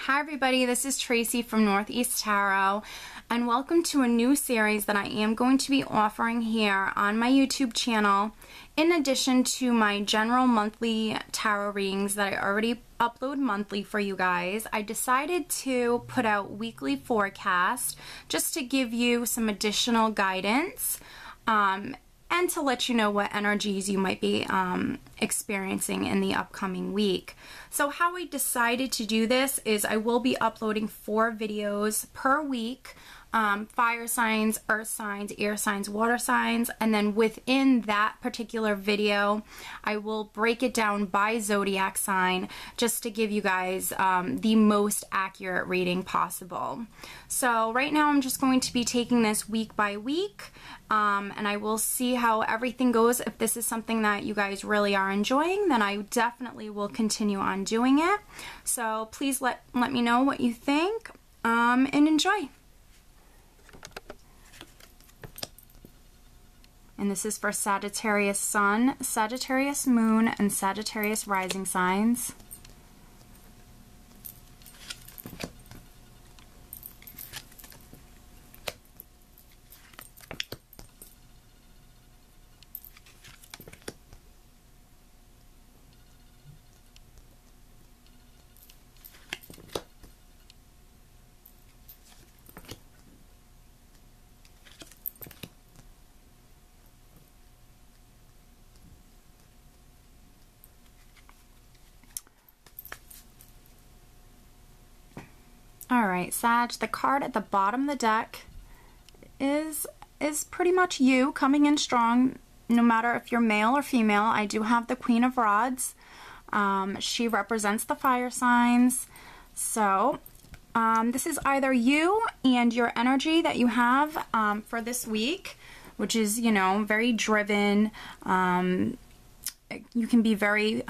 Hi everybody, this is Tracy from Northeast Tarot, and welcome to a new series that I am going to be offering here on my YouTube channel. In addition to my general monthly tarot readings that I already upload monthly for you guys, I decided to put out weekly forecasts just to give you some additional guidance and to let you know what energies you might be experiencing in the upcoming week. So how we decided to do this is I will be uploading 4 videos per week, fire signs, earth signs, air signs, water signs, and then within that particular video I will break it down by zodiac sign just to give you guys the most accurate reading possible. So right now I'm just going to be taking this week by week, and I will see how everything goes. If this is something that you guys really are enjoying, then I definitely will continue on doing it. So please let me know what you think, and enjoy. And this is for Sagittarius Sun, Sagittarius Moon, and Sagittarius Rising signs. Alright, Sag, the card at the bottom of the deck is pretty much you coming in strong, no matter if you're male or female. I do have the Queen of Rods. She represents the fire signs. So this is either you and your energy that you have for this week, which is, you know, very driven. You can be very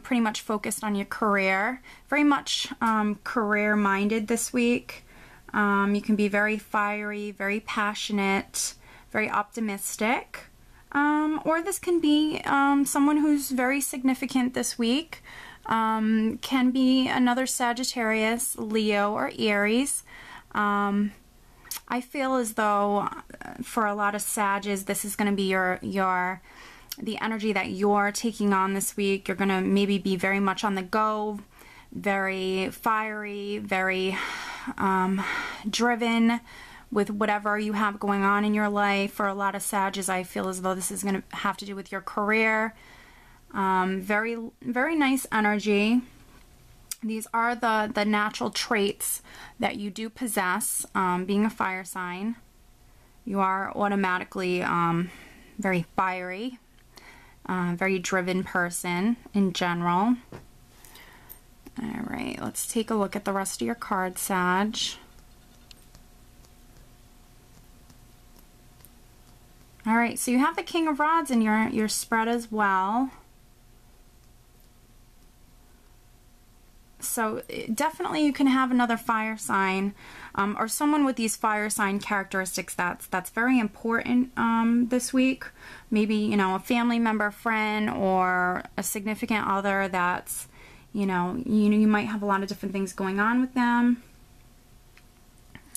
pretty much focused on your career, very much career-minded this week. You can be very fiery, very passionate, very optimistic. Or this can be someone who's very significant this week. Can be another Sagittarius, Leo, or Aries. I feel as though for a lot of Sages, this is going to be the energy that you're taking on this week. You're going to maybe be very much on the go, very fiery, very driven with whatever you have going on in your life. For a lot of Sages, I feel as though this is going to have to do with your career. Very, very nice energy. These are the natural traits that you do possess, being a fire sign. You are automatically very fiery. Very driven person in general. Alright, let's take a look at the rest of your cards, Sag. Alright, so you have the King of Rods in your spread as well. So definitely you can have another fire sign or someone with these fire sign characteristics that's very important this week. Maybe, you know, a family member, friend, or a significant other that's, you might have a lot of different things going on with them.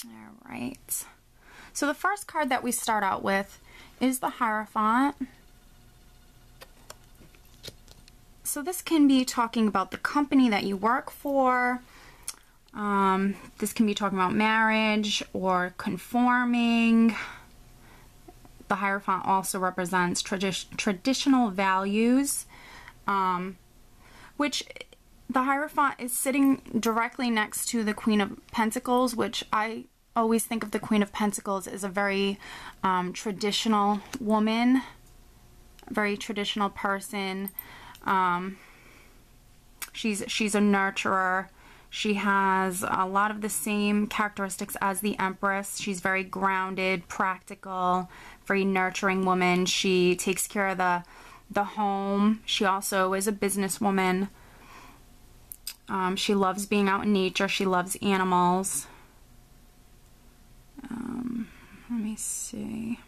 All right. So the first card that we start out with is the Hierophant. So this can be talking about the company that you work for. This can be talking about marriage or conforming. The Hierophant also represents traditional values, which the Hierophant is sitting directly next to the Queen of Pentacles, which I always think of the Queen of Pentacles as a very traditional woman, a very traditional person. She's a nurturer. She has a lot of the same characteristics as the Empress. She's very grounded, practical, very nurturing woman. She takes care of the home. She also is a businesswoman. She loves being out in nature. She loves animals. Let me see.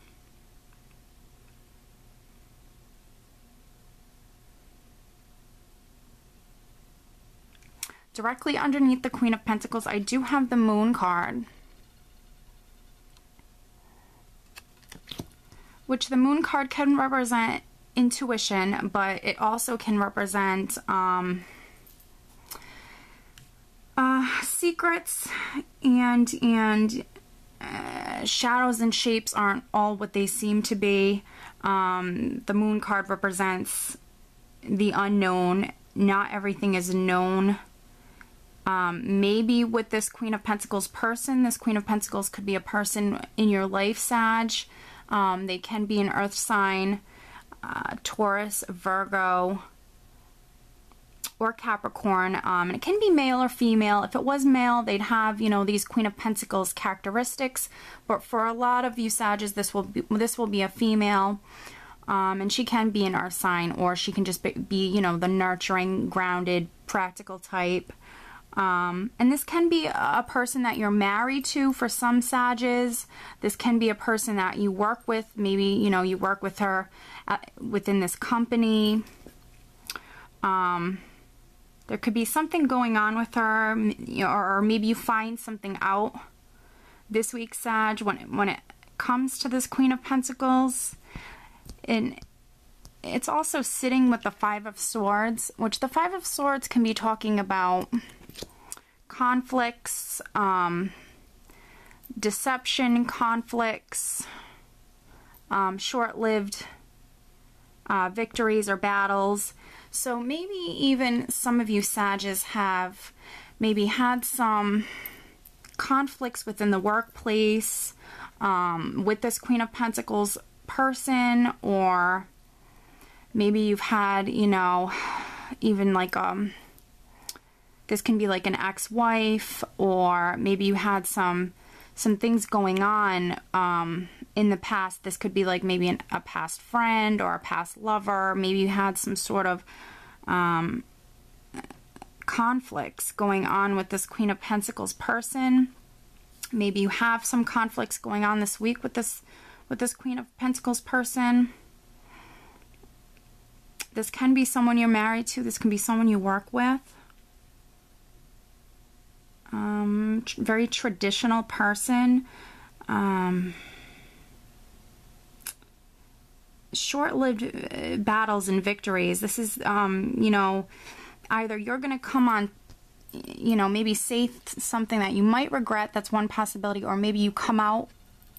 Directly underneath the Queen of Pentacles, I do have the Moon card, which the Moon card can represent intuition, but it also can represent secrets, and shadows and shapes aren't all what they seem to be. The Moon card represents the unknown. Not everything is known. Maybe with this Queen of Pentacles person, this Queen of Pentacles could be a person in your life, Sag. They can be an earth sign, Taurus, Virgo, or Capricorn. And it can be male or female. If it was male, they'd have, you know, these Queen of Pentacles characteristics. But for a lot of you Sages, this will be a female. And she can be an earth sign, or she can just be, you know, the nurturing, grounded, practical type. And this can be a person that you're married to for some Sages. This can be a person that you work with. Maybe, you know, you work with her within this company. There could be something going on with her, you know, or maybe you find something out this week, Sag, when it comes to this Queen of Pentacles. And it's also sitting with the Five of Swords, which the Five of Swords can be talking about conflicts, deception, conflicts, short-lived victories or battles. So maybe even some of you Sages have maybe had some conflicts within the workplace with this Queen of Pentacles person, or maybe you've had, you know, even like this can be like an ex-wife, or maybe you had some things going on in the past. This could be like maybe a past friend or a past lover. Maybe you had some sort of conflicts going on with this Queen of Pentacles person. Maybe you have some conflicts going on this week with this Queen of Pentacles person. This can be someone you're married to. This can be someone you work with. Very traditional person. Short-lived battles and victories. This is, you know, either you're going to come on, you know, maybe say something that you might regret. That's one possibility. Or maybe you come out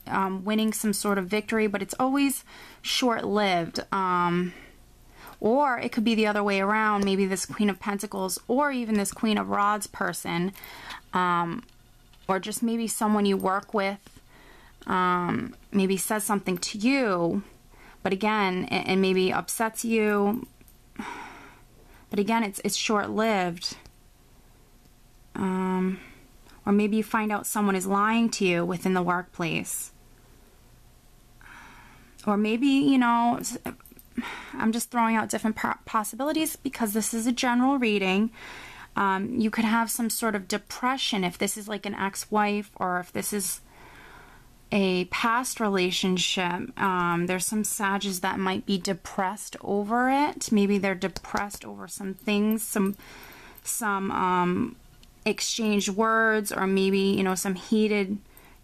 winning some sort of victory, but it's always short-lived. Or it could be the other way around. Maybe this Queen of Pentacles or even this Queen of Rods person, or just maybe someone you work with, maybe says something to you, but again, and maybe upsets you, but again, it's short-lived. Or maybe you find out someone is lying to you within the workplace. Or maybe, you know, I'm just throwing out different possibilities because this is a general reading. You could have some sort of depression if this is like an ex-wife, or if this is a past relationship. There's some Sages that might be depressed over it. Maybe they're depressed over some things, some exchanged words, or maybe, you know, some heated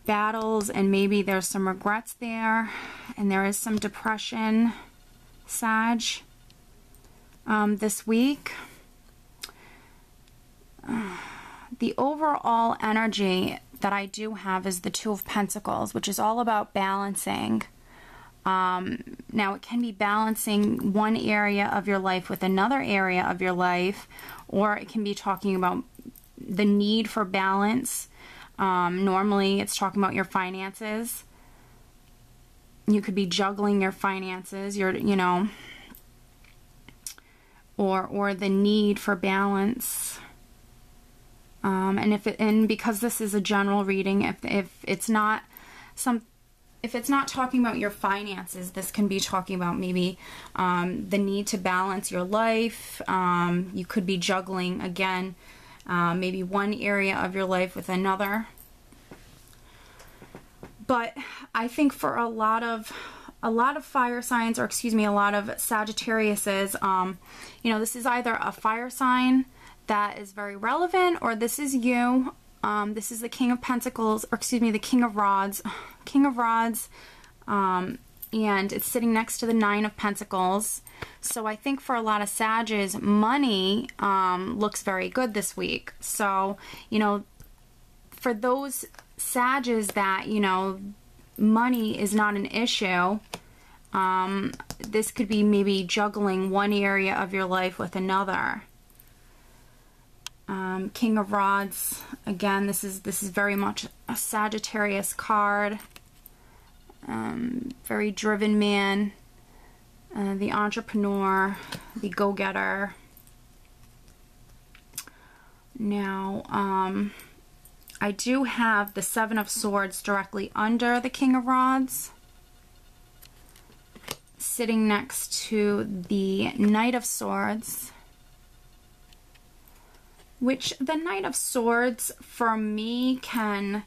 battles, and maybe there's some regrets there, and there is some depression, Sag, this week. The overall energy that I do have is the Two of Pentacles, which is all about balancing. Now, it can be balancing one area of your life with another area of your life, or it can be talking about the need for balance. Normally, it's talking about your finances. You could be juggling your finances, you know, or the need for balance. And because this is a general reading, if it's not talking about your finances, this can be talking about maybe the need to balance your life. You could be juggling, again, maybe one area of your life with another. But I think for a lot of fire signs, or excuse me, a lot of Sagittariuses, you know, this is either a fire sign that is very relevant, or this is you. This is the King of Pentacles, or excuse me, the King of Rods. King of Rods, and it's sitting next to the Nine of Pentacles. So I think for a lot of Sages, money looks very good this week. So, you know, for those Sages that, you know, money is not an issue, this could be maybe juggling one area of your life with another. King of Rods, again, this is very much a Sagittarius card. Very driven man, the entrepreneur, the go-getter. Now, I do have the Seven of Swords directly under the King of Rods, sitting next to the Knight of Swords, which the Knight of Swords for me can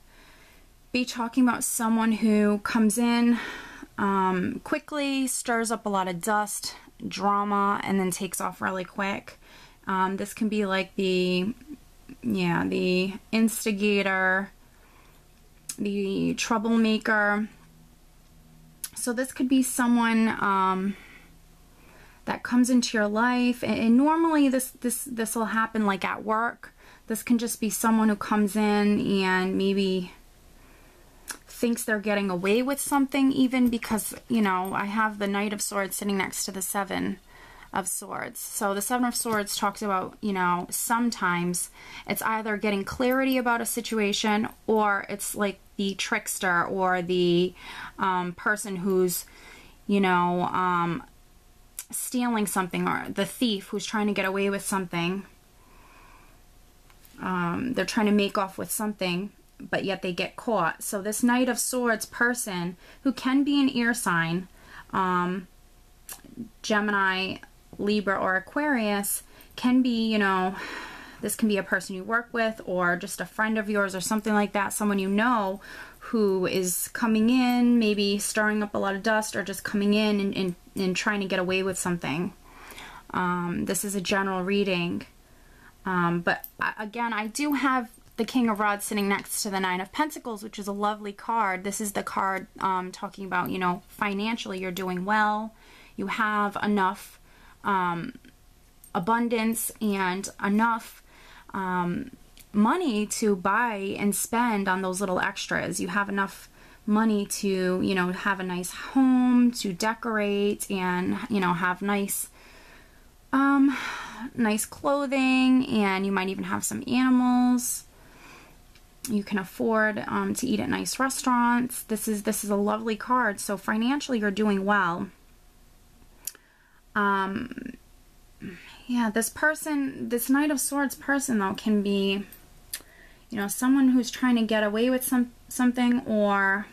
be talking about someone who comes in quickly, stirs up a lot of dust, drama, and then takes off really quick. This can be like the instigator, the troublemaker. So this could be someone that comes into your life, and normally this will happen like at work. This can just be someone who comes in and maybe thinks they're getting away with something, even because, you know, I have the Knight of Swords sitting next to the Seven of Swords. So the Seven of Swords talks about, you know, sometimes it's either getting clarity about a situation, or it's like the trickster or the person who's, you know, stealing something, or the thief who's trying to get away with something. They're trying to make off with something, but yet they get caught. So this Knight of Swords person, who can be an air sign, Gemini, Libra, or Aquarius, can be, you know, this can be a person you work with, or just a friend of yours, or something like that, someone you know who is coming in, maybe stirring up a lot of dust, or just coming in and trying to get away with something. This is a general reading. But again, I do have the King of Rods sitting next to the Nine of Pentacles, which is a lovely card. This is the card talking about, you know, financially you're doing well. You have enough abundance and enough money to buy and spend on those little extras. You have enough money to, you know, have a nice home, to decorate, and, you know, have nice nice clothing, and you might even have some animals. You can afford to eat at nice restaurants. This is a lovely card. So financially you're doing well. Yeah, this Knight of Swords person, though, can be, you know, someone who's trying to get away with something, or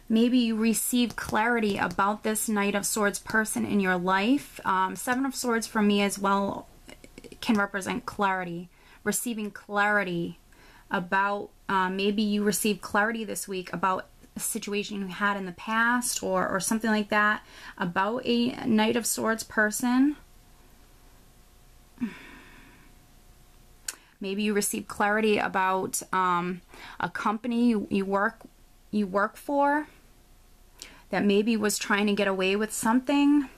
maybe you receive clarity about this Knight of Swords person in your life. Seven of Swords for me as well can represent clarity, receiving clarity about, maybe you received clarity this week about a situation you had in the past, or something like that, about a Knight of Swords person. Maybe you received clarity about a company you work for that maybe was trying to get away with something.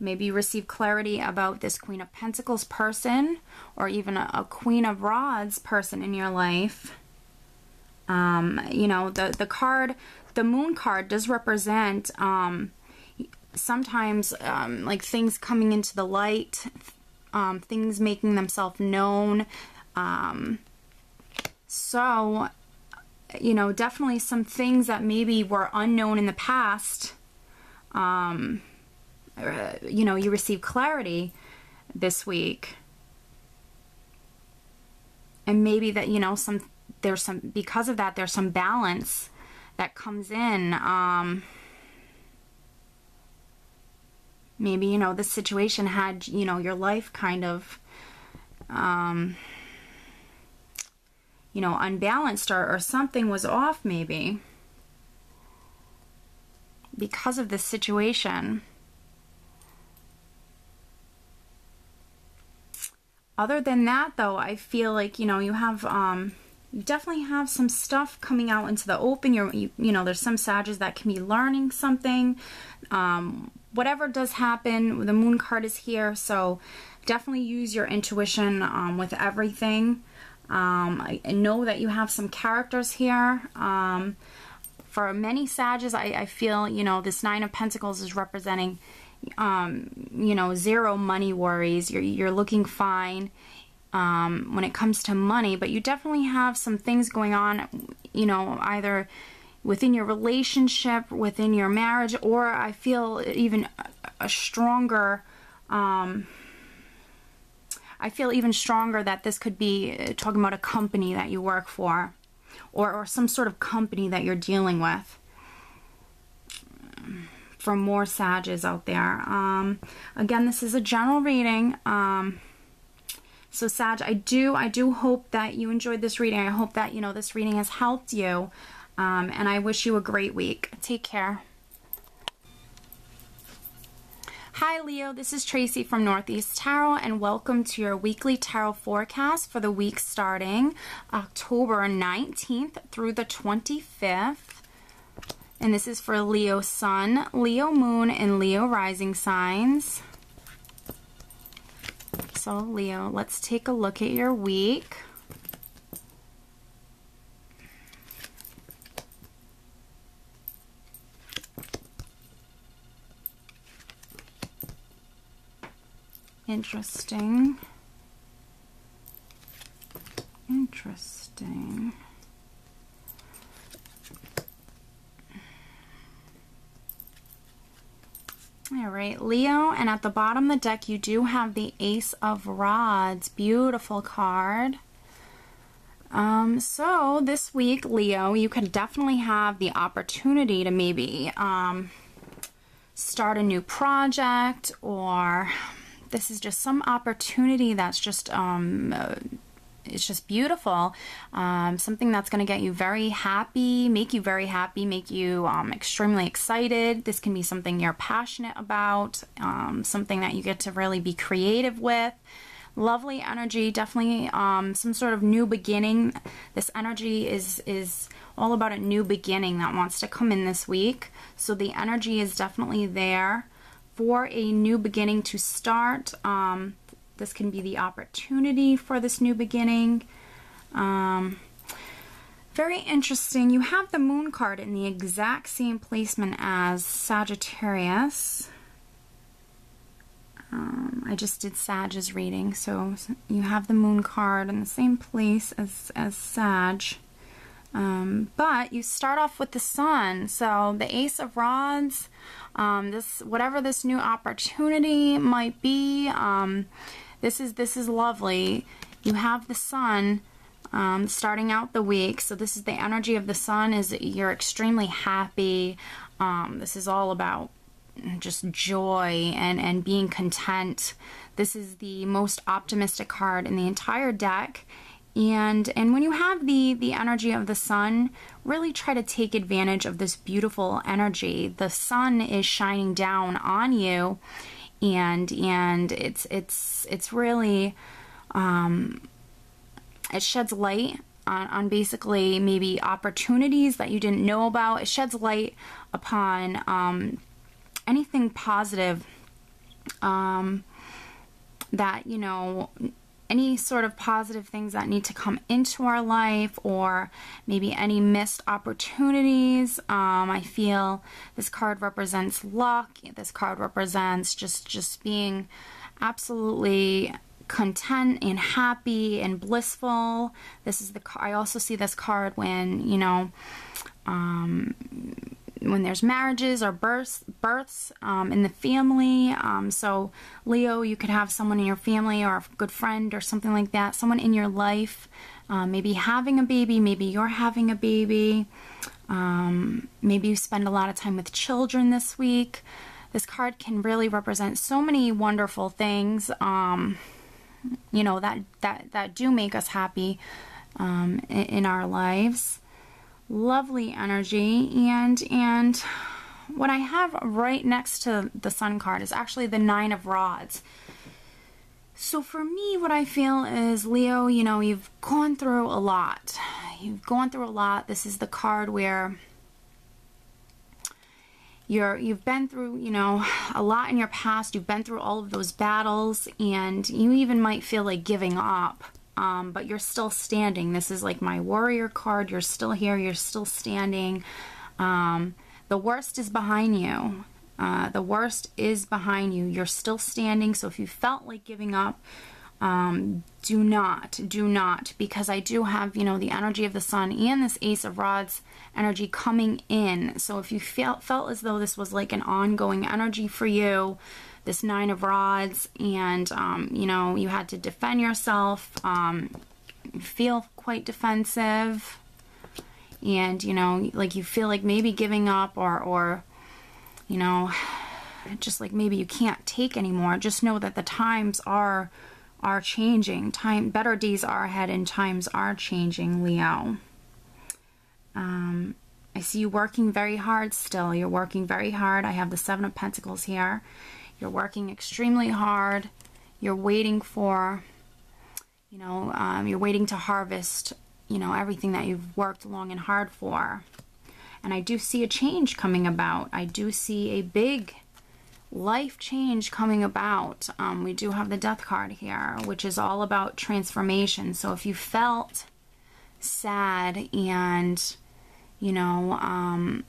Maybe you receive clarity about this Queen of Pentacles person, or even a Queen of Rods person in your life. You know, the Moon card does represent sometimes like things coming into the light, things making themselves known. So, you know, definitely some things that maybe were unknown in the past, you know, you receive clarity this week. And maybe that, you know, because of that, there's some balance that comes in. Maybe, you know, this situation had, you know, your life kind of, you know, unbalanced, or something was off maybe because of this situation. Other than that, though, I feel like, you know, you have, you definitely have some stuff coming out into the open. You know, there's some Sagittarius that can be learning something. Whatever does happen, the moon card is here, so definitely use your intuition with everything. I know that you have some characters here. For many Sagittarius, I feel, you know, this Nine of Pentacles is representing, you know, zero money worries. You're looking fine when it comes to money, but you definitely have some things going on, you know, either within your relationship, within your marriage, or I feel even a stronger, I feel even stronger that this could be talking about a company that you work for, or some sort of company that you're dealing with. For more Sagittarius out there. Again, this is a general reading. So Sag, I do hope that you enjoyed this reading. I hope that, you know, this reading has helped you. And I wish you a great week. Take care. Hi Leo, this is Tracy from Northeast Tarot, and welcome to your weekly tarot forecast for the week starting October 19th through the 25th. And this is for Leo Sun, Leo Moon, and Leo Rising signs. So Leo, let's take a look at your week. Interesting. Interesting. All right, Leo, and at the bottom of the deck, you do have the Ace of Rods. Beautiful card. So this week, Leo, you could definitely have the opportunity to maybe start a new project, or this is just some opportunity that's just it's just beautiful. Something that's going to get you very happy, make you extremely excited. This can be something you're passionate about, something that you get to really be creative with. Lovely energy, definitely some sort of new beginning. This energy is all about a new beginning that wants to come in this week. So the energy is definitely there for a new beginning to start. This can be the opportunity for this new beginning. Very interesting. You have the Moon card in the exact same placement as Sagittarius. I just did Sag's reading, so you have the Moon card in the same place as Sag. But you start off with the Sun, so the Ace of Rods, whatever this new opportunity might be, this is lovely. You have the Sun starting out the week, so this is the energy of the Sun, is you're extremely happy. This is all about just joy and being content. This is the most optimistic card in the entire deck. And when you have the energy of the Sun, really try to take advantage of this beautiful energy. The Sun is shining down on you, and it's really it sheds light on basically maybe opportunities that you didn't know about. It sheds light upon anything positive, that, you know, any sort of positive things that need to come into our life, or maybe any missed opportunities. I feel this card represents luck. This card represents just being absolutely content and happy and blissful. This is I also see this card when, you know, when there's marriages or births in the family. So Leo, you could have someone in your family or a good friend or something like that, someone in your life, maybe having a baby, maybe you're having a baby, maybe you spend a lot of time with children this week. This card can really represent so many wonderful things, you know, that do make us happy in our lives. Lovely energy. And what I have right next to the Sun card is actually the Nine of Rods. So for me, what I feel is, Leo, you know, you've gone through a lot. You've gone through a lot. This is the card where you've been through, you know, a lot in your past. You've been through all of those battles, and you even might feel like giving up. But you're still standing. This is like my warrior card. You're still here. You're still standing. The worst is behind you. The worst is behind you. You're still standing. So if you felt like giving up, do not, because I do have, you know, the energy of the sun and this Ace of Rods energy coming in. So if you felt as though this was like an ongoing energy for you, this Nine of Rods, and you know, you had to defend yourself, feel quite defensive, and you know, like you feel like maybe giving up, or you know, just like maybe you can't take anymore, just know that the times are changing. Better days are ahead, and times are changing, Leo. I see you working very hard still. You're working very hard. I have the Seven of Pentacles here. You're working extremely hard. You're waiting for, you know, you're waiting to harvest, you know, everything that you've worked long and hard for. And I do see a change coming about. I do see a big life change coming about. We do have the Death card here, which is all about transformation. So if you felt sad and, you know,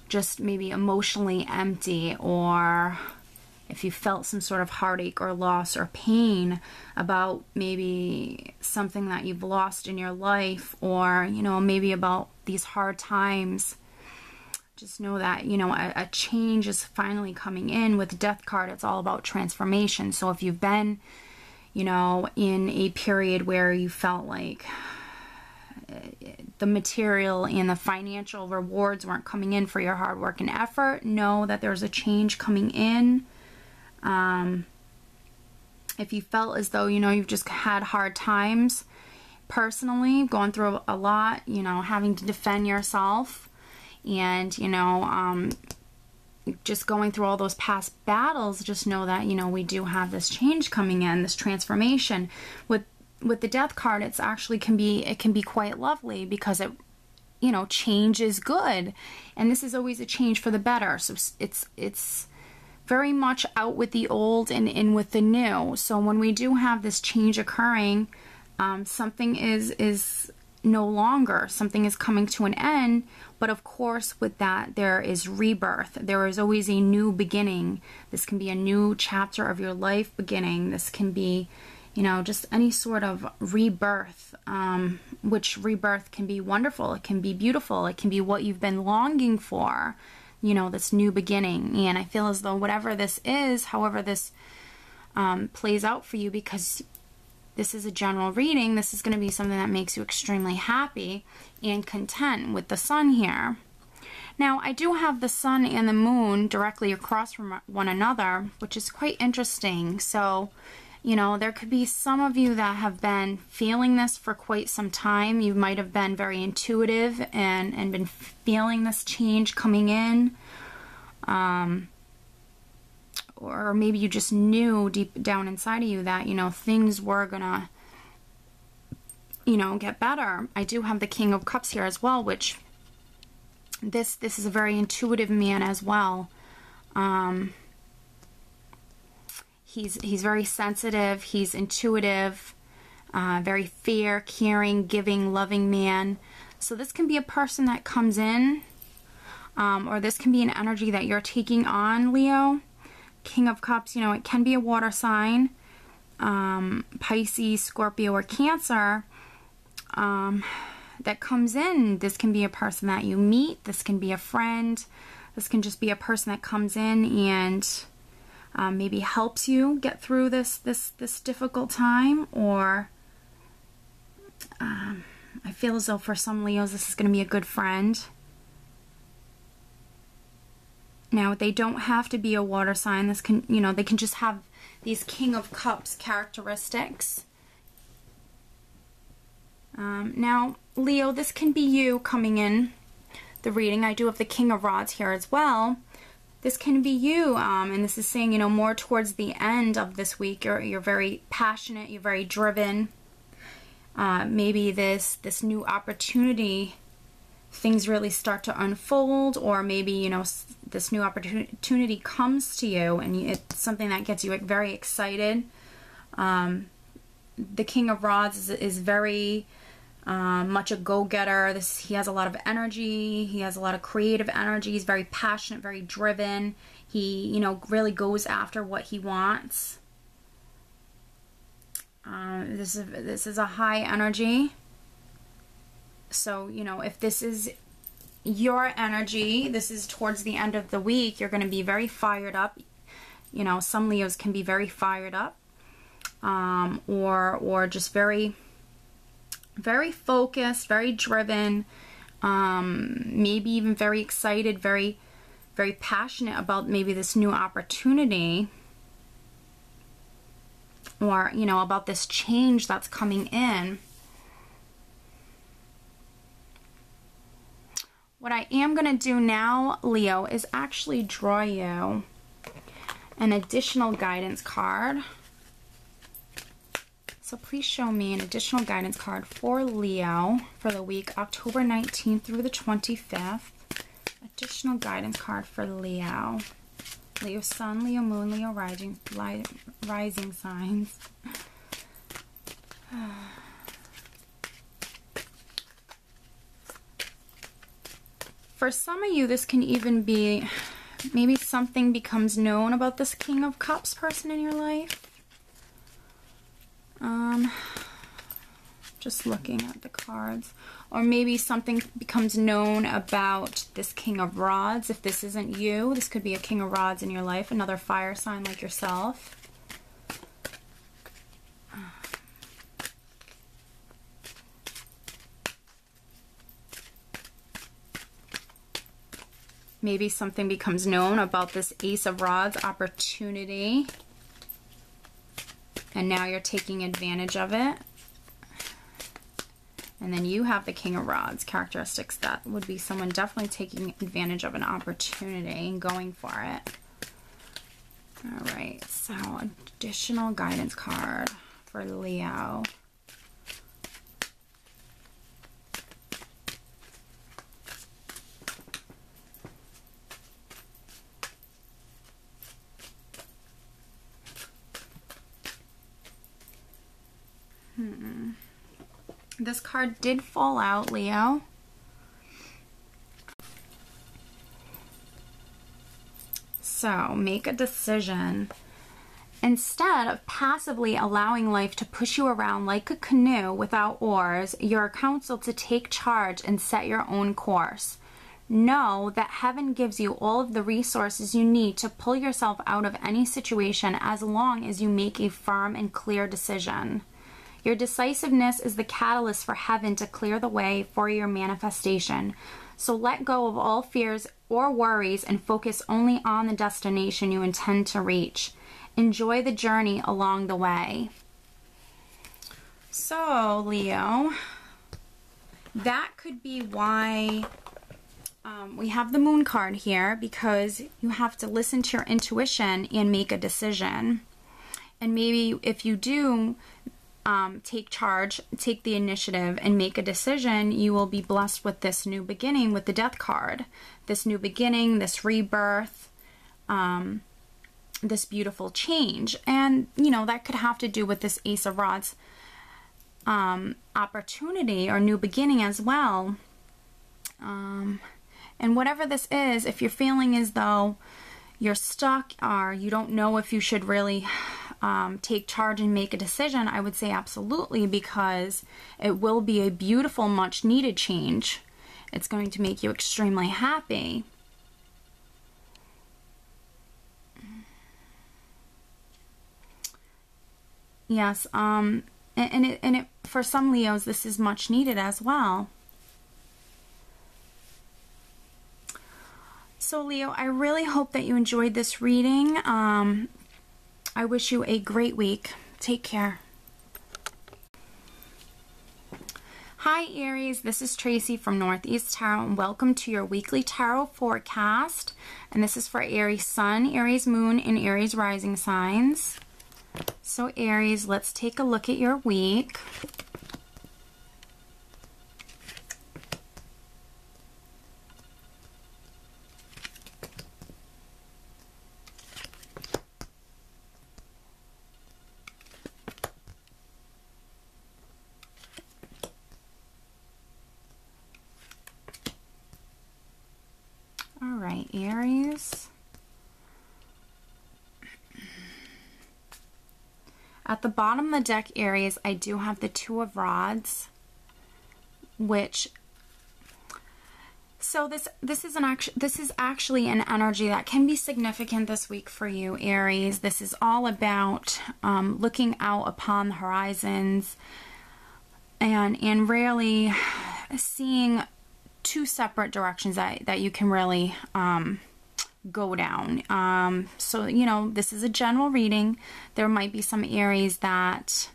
just maybe emotionally empty, or if you felt some sort of heartache or loss or pain about maybe something that you've lost in your life, or, you know, maybe about these hard times, just know that, you know, a change is finally coming in. With the Death card, it's all about transformation. So if you've been, you know, in a period where you felt like the material and the financial rewards weren't coming in for your hard work and effort, know that there's a change coming in. If you felt as though, you know, you've just had hard times personally, gone through a lot, you know, having to defend yourself, and, you know, just going through all those past battles, just know that, you know, we do have this change coming in, this transformation. With the Death card, it's actually can be quite lovely, because it, you know, change is good, and this is always a change for the better. So it's very much out with the old and in with the new. So when we do have this change occurring, something is no longer, something is coming to an end. But of course, with that, there is rebirth. There is always a new beginning. This can be a new chapter of your life beginning. This can be, you know, just any sort of rebirth, which rebirth can be wonderful. It can be beautiful. It can be what you've been longing for, you know, this new beginning. And I feel as though whatever this is, however this plays out for you, because this is a general reading, this is going to be something that makes you extremely happy and content with the sun here. Now, I do have the sun and the moon directly across from one another, which is quite interesting. So, you know, there could be some of you that have been feeling this for quite some time. You might have been very intuitive and been feeling this change coming in. Or maybe you just knew deep down inside of you that, you know, things were gonna, you know, get better. I do have the King of Cups here as well, which this is a very intuitive man as well. He's very sensitive, he's intuitive, very fair, caring, giving, loving man. So this can be a person that comes in, or this can be an energy that you're taking on, Leo. King of Cups, you know, it can be a water sign, Pisces, Scorpio, or Cancer, that comes in. This can be a person that you meet. This can be a friend. This can just be a person that comes in and maybe helps you get through this difficult time. Or I feel as though for some Leos, this is going to be a good friend. Now, they don't have to be a water sign. This can, you know, they can just have these King of Cups characteristics. Now, Leo, this can be you coming in the reading. I do have the King of Rods here as well. this can be you, and this is saying, you know, more towards the end of this week, you're very passionate, you're very driven. Maybe this new opportunity, things really start to unfold, or maybe, you know, this new opportunity comes to you and it's something that gets you very excited. The King of Rods is very much a go-getter. He has a lot of energy. He has a lot of creative energy. He's very passionate, very driven. He, you know, really goes after what he wants. This is a high energy. So, you know, if this is your energy, this is towards the end of the week, you're going to be very fired up. You know, some Leos can be very fired up, or just very focused, very driven, maybe even very excited, very passionate about maybe this new opportunity, or, you know, about this change that's coming in. What I am going to do now, Leo, is actually draw you an additional guidance card. So please show me an additional guidance card for Leo for the week October 19th through the 25th. Additional guidance card for Leo. Leo Sun, Leo Moon, Leo rising signs. For some of you, this can even be maybe something becomes known about this King of Cups person in your life. Just looking at the cards. Or maybe something becomes known about this King of Rods. If this isn't you, this could be a King of Rods in your life, another fire sign like yourself. Maybe something becomes known about this Ace of Rods opportunity, and now you're taking advantage of it. And then you have the King of Rods characteristics. That would be someone definitely taking advantage of an opportunity and going for it. All right, so additional guidance card for Leo. This card did fall out, Leo. So, make a decision. Instead of passively allowing life to push you around like a canoe without oars, you're counseled to take charge and set your own course. Know that heaven gives you all of the resources you need to pull yourself out of any situation as long as you make a firm and clear decision. Your decisiveness is the catalyst for heaven to clear the way for your manifestation. So let go of all fears or worries and focus only on the destination you intend to reach. Enjoy the journey along the way. So, Leo, that could be why we have the Moon card here, because you have to listen to your intuition and make a decision. And maybe if you do take charge, take the initiative, and make a decision, you will be blessed with this new beginning with the Death card. This new beginning, this rebirth, this beautiful change. And, you know, that could have to do with this Ace of Rods opportunity or new beginning as well. And whatever this is, if you're feeling as though you're stuck or you don't know if you should really take charge and make a decision, I would say absolutely, because it will be a beautiful, much needed change. It's going to make you extremely happy. Yes, and it for some Leos, this is much needed as well. So Leo, I really hope that you enjoyed this reading. I wish you a great week. Take care. Hi Aries, this is Tracy from Northeast Tarot and welcome to your weekly tarot forecast. And this is for Aries Sun, Aries Moon, and Aries Rising signs. So Aries, let's take a look at your week. All right, Aries. At the bottom of the deck, Aries, I do have the Two of Rods, which, so this is actually an energy that can be significant this week for you, Aries. This is all about looking out upon the horizons and really seeing two separate directions that you can really go down. So, you know, this is a general reading. There might be some Aries that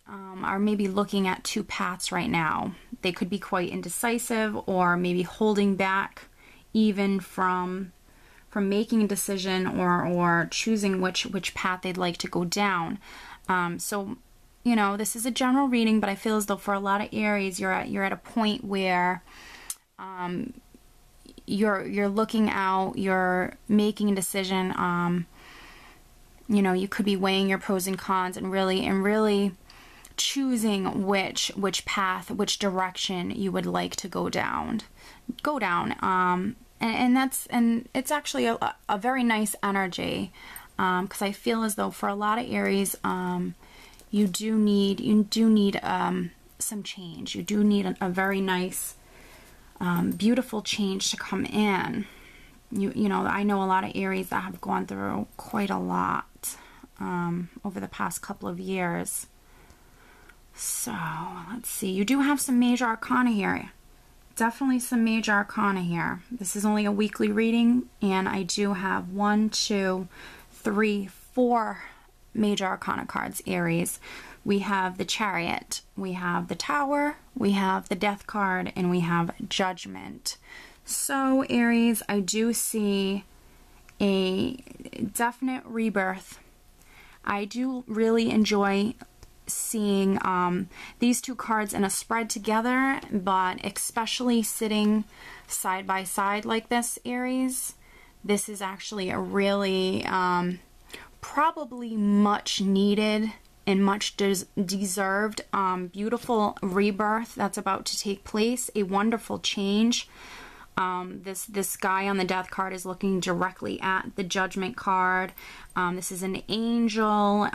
are maybe looking at two paths right now. They could be quite indecisive or maybe holding back even from making a decision or choosing which path they'd like to go down. So, you know, this is a general reading, but I feel as though for a lot of Aries, you're at a point where you're looking out, you're making a decision. You know, you could be weighing your pros and cons and really choosing which path, which direction you would like to go down. And it's actually a very nice energy, because I feel as though for a lot of Aries, you do need some change. You do need a very nice, beautiful change to come in. You know, I know a lot of Aries that have gone through quite a lot over the past couple of years. So let's see. You do have some major arcana here. Definitely some major arcana here. This is only a weekly reading, and I do have 1, 2, 3, 4 major arcana cards, Aries. We have the Chariot, we have the Tower, we have the Death card, and we have Judgment. So Aries, I do see a definite rebirth. I do really enjoy seeing these two cards in a spread together, but especially sitting side by side like this, Aries. This is actually a really probably much needed and much deserved beautiful rebirth that's about to take place, a wonderful change. This guy on the Death card is looking directly at the Judgment card. This is an angel.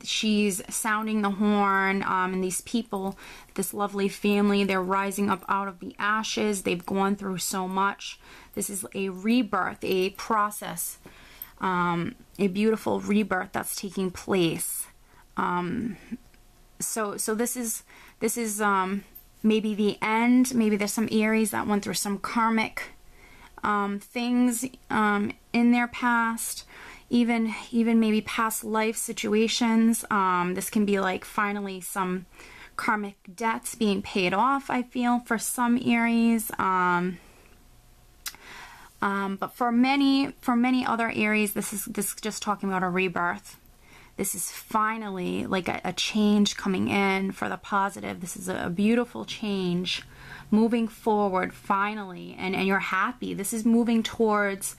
She's sounding the horn, and these people, this lovely family, they're rising up out of the ashes. They've gone through so much. This is a rebirth, a process, a beautiful rebirth that's taking place. So this is maybe the end. Maybe there's some Aries that went through some karmic things in their past, even maybe past life situations. This can be like finally some karmic debts being paid off, I feel, for some Aries. But for many other Aries, this is just talking about a rebirth. This is finally like a change coming in for the positive. This is a beautiful change moving forward finally, and you're happy. This is moving towards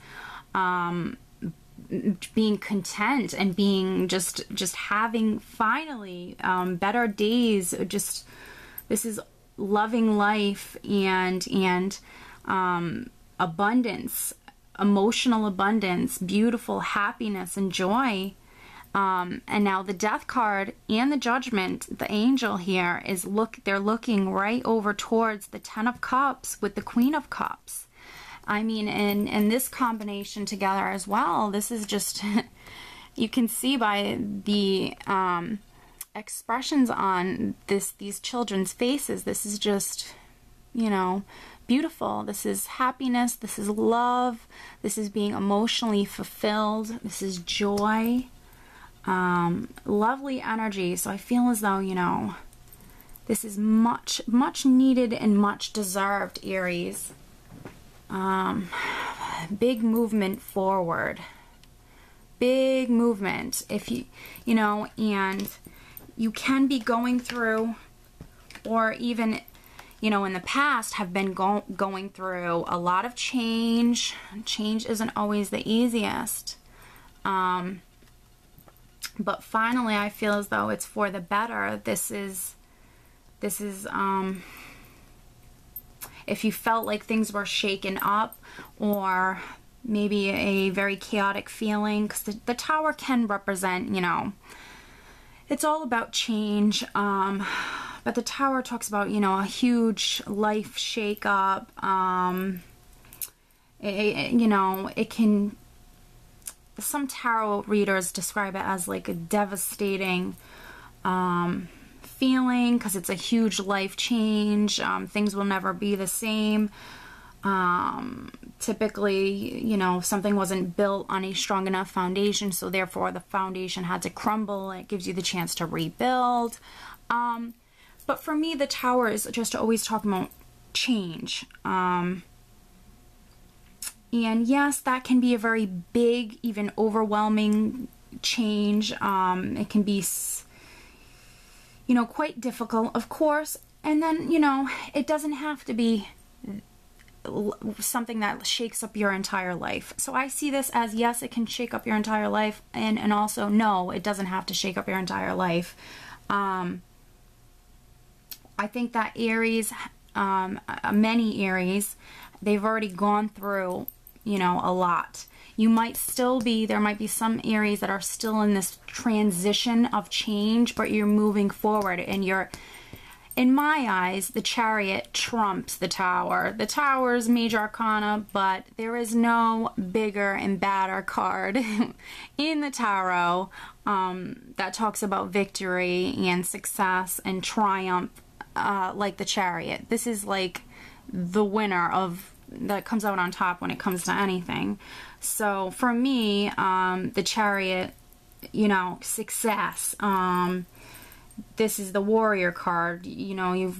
being content and being just having finally better days. Just this is loving life and abundance, emotional abundance, beautiful happiness and joy. And now the Death card and the Judgment, the angel here is they're looking right over towards the Ten of Cups with the Queen of Cups. I mean, and this combination together as well, this is just, you can see by the expressions on these children's faces, this is just, you know, beautiful. This is happiness, this is love, this is being emotionally fulfilled, this is joy. Lovely energy. So I feel as though, you know, This is much, much needed and much deserved, Aries. Big movement forward. Big movement. If you know, and you can be going through, or even, you know, in the past have been going through a lot of change. Change isn't always the easiest. But finally, I feel as though it's for the better. This is if you felt like things were shaken up, or maybe a very chaotic feeling, because the Tower can represent, you know, it's all about change. But the Tower talks about, you know, a huge life shakeup. You know, it can, some tarot readers describe it as like a devastating feeling, because it's a huge life change. Things will never be the same. Typically, you know, something wasn't built on a strong enough foundation, so therefore the foundation had to crumble. It gives you the chance to rebuild. But for me, the Tower is just always talking about change. And yes, that can be a very big, even overwhelming change. It can be, you know, quite difficult, of course. And then, you know, it doesn't have to be something that shakes up your entire life. So I see this as, yes, it can shake up your entire life, and also, no, it doesn't have to shake up your entire life. I think that Aries, many Aries, they've already gone through, you know, a lot. You might still be, there might be some Aries that are still in this transition of change, but you're moving forward, and you're, in my eyes, the Chariot trumps the Tower. The Tower is major arcana, but there is no bigger and badder card in the tarot that talks about victory and success and triumph like the Chariot. This is like the winner of, that comes out on top when it comes to anything. So for me, the Chariot, you know, success. This is the Warrior card. You know, you've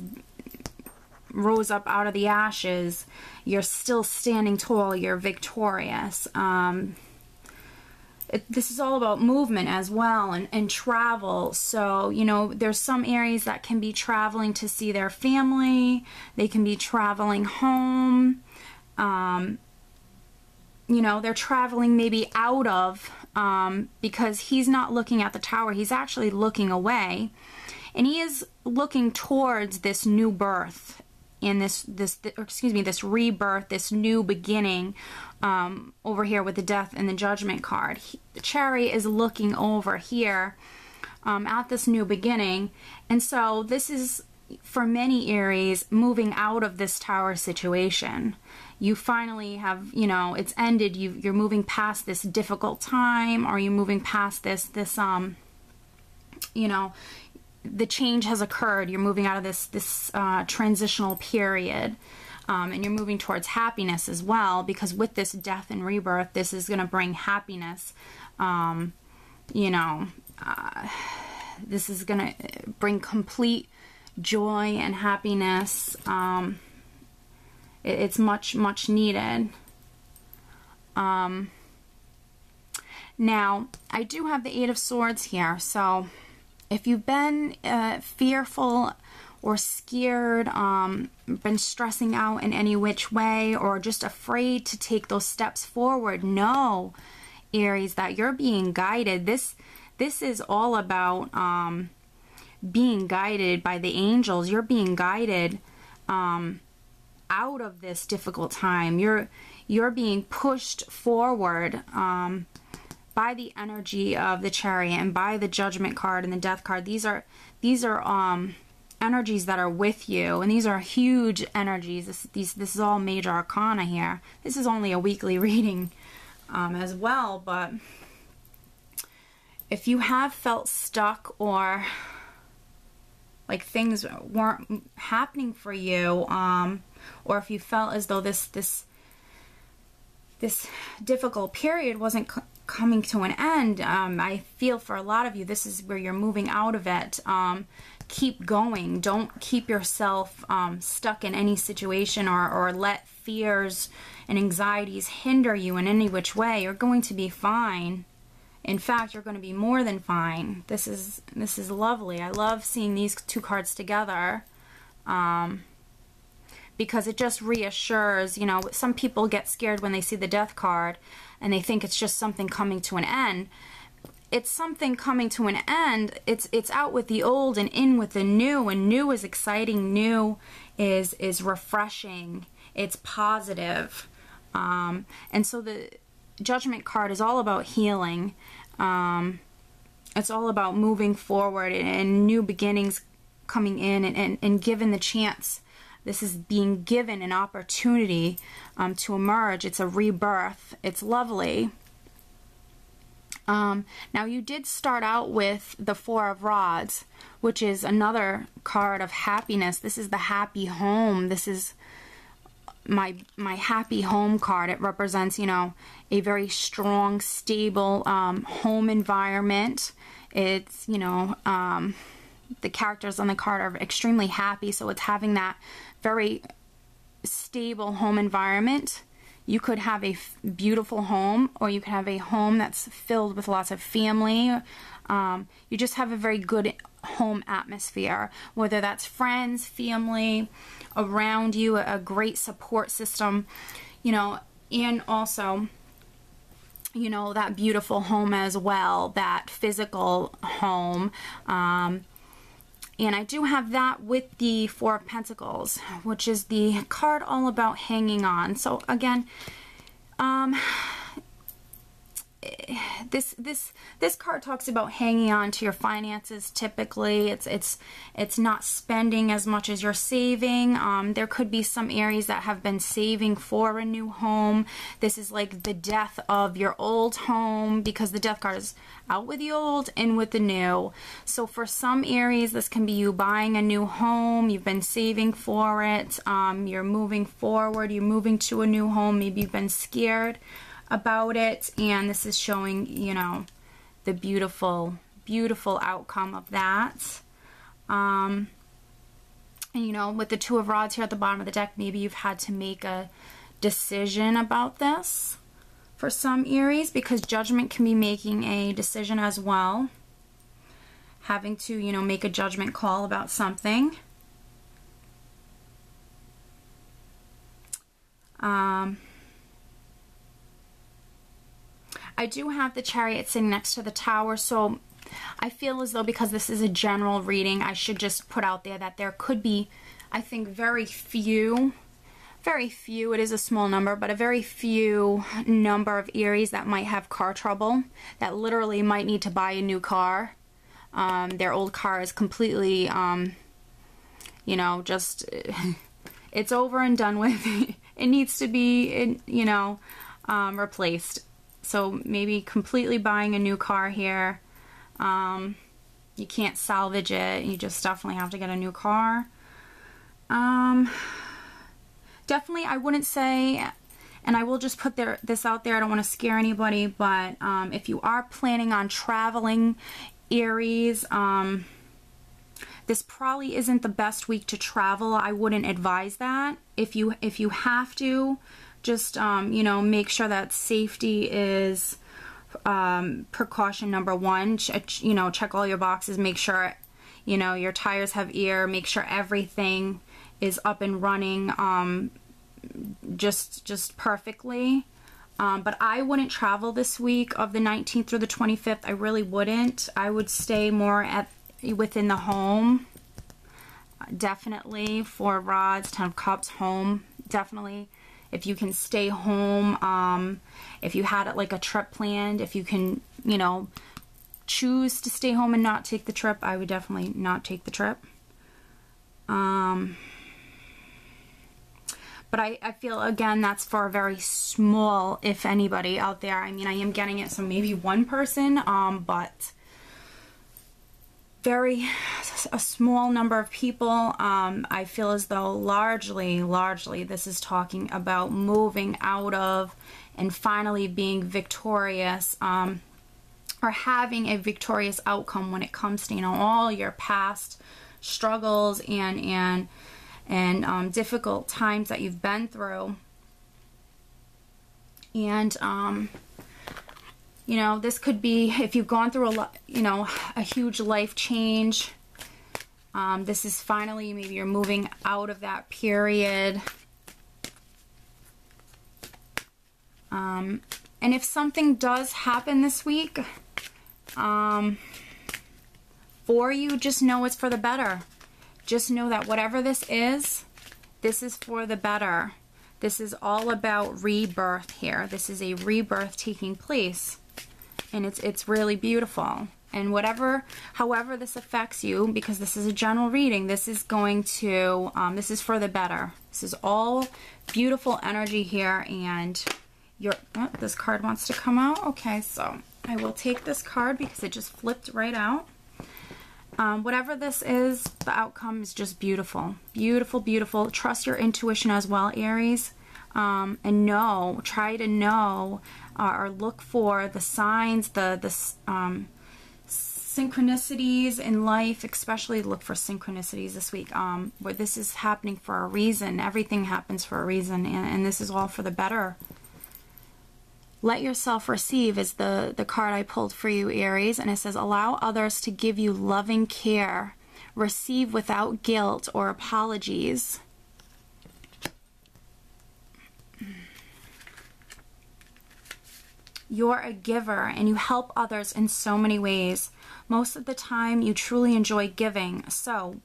rose up out of the ashes. You're still standing tall. You're victorious. This is all about movement as well, and travel. So, you know, there's some Aries that can be traveling to see their family. They can be traveling home. You know, they're traveling maybe out of, because he's not looking at the Tower. He's actually looking away. And he is looking towards this new birth, and this rebirth, this new beginning, over here with the Death and the Judgment card. The Chariot is looking over here at this new beginning. And so this is, for many Aries, moving out of this Tower situation. You finally have, you know, it's ended. You're moving past this difficult time, or you're moving past this you know, the change has occurred. You're moving out of this transitional period, and you're moving towards happiness as well, because with this death and rebirth, this is going to bring happiness. You know, this is going to bring complete joy and happiness. It's much, much needed. Now, I do have the Eight of Swords here, so if you've been fearful or scared, been stressing out in any which way, or just afraid to take those steps forward, know, Aries, that you're being guided. This is all about being guided by the angels. You're being guided out of this difficult time. You're being pushed forward by the energy of the Chariot and by the Judgment card and the Death card. These are energies that are with you, and these are huge energies. This is all major arcana here. This is only a weekly reading as well, but if you have felt stuck, or like things weren't happening for you, or if you felt as though this difficult period wasn't coming to an end. I feel for a lot of you, this is where you're moving out of it. Keep going. Don't keep yourself stuck in any situation, or let fears and anxieties hinder you in any which way. You're going to be fine. In fact, you're going to be more than fine. This is lovely. I love seeing these two cards together. Because it just reassures, you know, some people get scared when they see the Death card and they think it's just something coming to an end. It's something coming to an end. It's out with the old and in with the new, and new is exciting. New is refreshing. It's positive. And so the Judgment card is all about healing. It's all about moving forward and new beginnings coming in, and given the chance. This is being given an opportunity to emerge. It's a rebirth. It's lovely. Now, you did start out with the Four of Rods, which is another card of happiness. This is the happy home. This is my happy home card. It represents, you know, a very strong, stable home environment. It's, you know, the characters on the card are extremely happy, so it's having that very stable home environment. You could have a beautiful home, or you could have a home that's filled with lots of family. You just have a very good home atmosphere, whether that's friends, family around you, a great support system, you know, and also, you know, that beautiful home as well, that physical home. And I do have that with the Four of Pentacles, which is the card all about hanging on. So again, this card talks about hanging on to your finances. Typically, it's not spending as much as you're saving. There could be some Aries that have been saving for a new home. This is like the death of your old home, because the Death card is out with the old, in with the new. So for some Aries, this can be you buying a new home. You've been saving for it. You're moving forward. You're moving to a new home. Maybe you've been scared about it, and this is showing, you know, the beautiful outcome of that. And you know, with the Two of Rods here at the bottom of the deck, maybe you've had to make a decision about this for some Aries, because Judgment can be making a decision as well, having to, you know, make a judgment call about something. I do have the Chariot sitting next to the Tower, so I feel as though, because this is a general reading, I should just put out there that there could be, I think, very few, it is a small number, but a very few number of Aries that might have car trouble, that literally might need to buy a new car. Their old car is completely, you know, just, it's over and done with. It needs to be, you know, replaced. So maybe completely buying a new car here. You can't salvage it. You just definitely have to get a new car. Definitely, I wouldn't say, and I will just put this out there, I don't want to scare anybody, but if you are planning on traveling, Aries, this probably isn't the best week to travel. I wouldn't advise that. If you have to, just, you know, make sure that safety is precaution number one. You know, check all your boxes, make sure, you know, your tires have air, make sure everything is up and running just perfectly. But I wouldn't travel this week of the 19th through the 25th. I really wouldn't. I would stay more within the home. Definitely. Four of Rods, Ten of Cups, home. Definitely. If you can stay home, if you had like a trip planned, if you can, you know, choose to stay home and not take the trip, I would definitely not take the trip. But I feel, again, that's for a very small, if anybody out there. I mean, I am getting it, so maybe one person, but very a small number of people. I feel as though largely this is talking about moving out of and finally being victorious, or having a victorious outcome when it comes to, you know, all your past struggles and difficult times that you've been through. And you know, this could be if you've gone through a huge life change. This is finally, maybe you're moving out of that period. And if something does happen this week for you, just know it's for the better. Just know that whatever this is for the better. This is all about rebirth here. This is a rebirth taking place. And it's really beautiful. And however this affects you, because this is a general reading, this is going to, this is for the better. This is all beautiful energy here. And this card wants to come out. Okay, so I will take this card because it just flipped right out. Whatever this is, the outcome is just beautiful. Beautiful, beautiful. Trust your intuition as well, Aries. And try to know or look for the signs, the synchronicities in life. Especially look for synchronicities this week, where this is happening for a reason. Everything happens for a reason, and this is all for the better. Let yourself receive is the card I pulled for you, Aries, and it says, allow others to give you loving care. Receive without guilt or apologies. You're a giver and you help others in so many ways. Most of the time you truly enjoy giving. So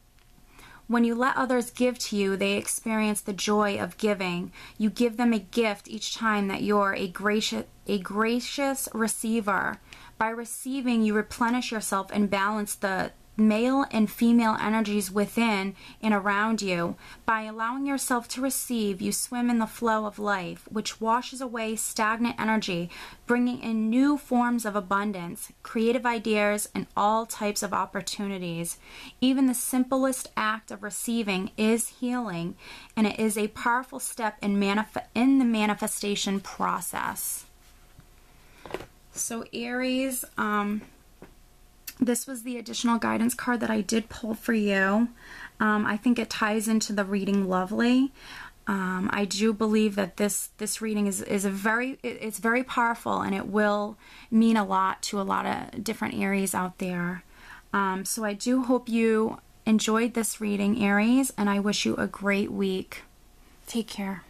when you let others give to you, they experience the joy of giving. You give them a gift each time that you're a gracious receiver. By receiving, you replenish yourself and balance the male and female energies within and around you. By allowing yourself to receive, you swim in the flow of life, which washes away stagnant energy, bringing in new forms of abundance, creative ideas, and all types of opportunities. Even the simplest act of receiving is healing, and it is a powerful step in the manifestation process. So Aries, this was the additional guidance card that I did pull for you. I think it ties into the reading lovely. I do believe that this reading is it's very powerful, and it will mean a lot to a lot of different Aries out there. So I do hope you enjoyed this reading, Aries, and I wish you a great week. Take care.